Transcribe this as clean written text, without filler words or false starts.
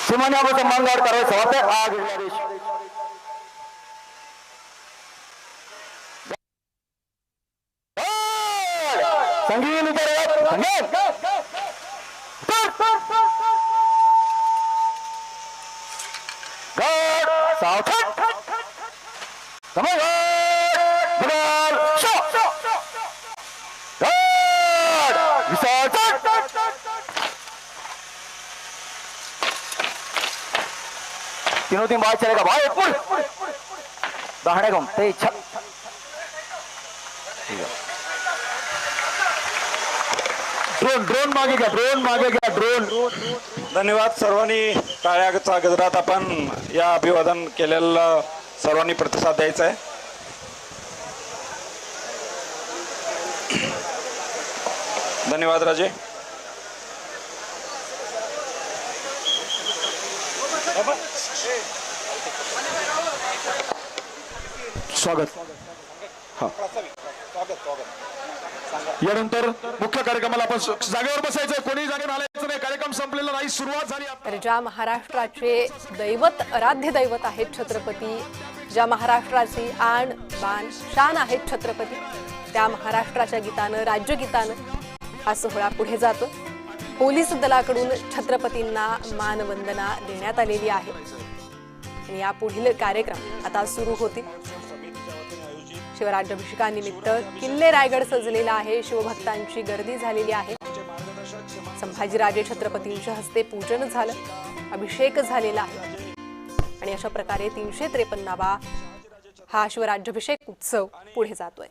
सीमान्या को सम्मान गार्ड करो समाप्त आगे आदेश संगीन ऊपर संगीन गार्ड सावधान समझ बगाल शो गार्ड विसर्जन तीनों तीन बात चलेगा भाई ऊपर दाहिने घूम तेज छक ड्रोन ड्रोन मागे घ्या ड्रोन धन्यवाद सर्वांनी टाळ्याचा गजरात आपण या अभिवादन केलेलं सर्वांनी प्रतिसाद द्यायचा आहे. धन्यवाद राजे. स्वागत. यानंतर मुख्य कार्यक्रमाला आपण जागेवर बसायचं, कोणी जागेवर आलायचं नाही. कार्यक्रम संपलेला नाही, सुरुवात झाली. तर ज्या महाराष्ट्राचे दैवत आराध्य दैवत आहेत छत्रपती, ज्या महाराष्ट्राची आण बाण शान आहेत छत्रपती, त्या महाराष्ट्राच्या गीतानं राज्यगीतानं हा सोहळा पुढे जातो. पोलीस दलाकडून छत्रपतींना मानवंदना देण्यात आलेली आहे आणि या पुढील कार्यक्रम आता सुरू होतील. शिवराज्याभिषेकानिमित्त किल्ले रायगड सजलेला आहे. शिवभक्तांची गर्दी झालेली आहे. संभाजीराजे छत्रपतींच्या हस्ते पूजन झालं, अभिषेक झालेला आहे आणि अशा प्रकारे 353वा हा शिवराज्याभिषेक उत्सव पुढे जातोय.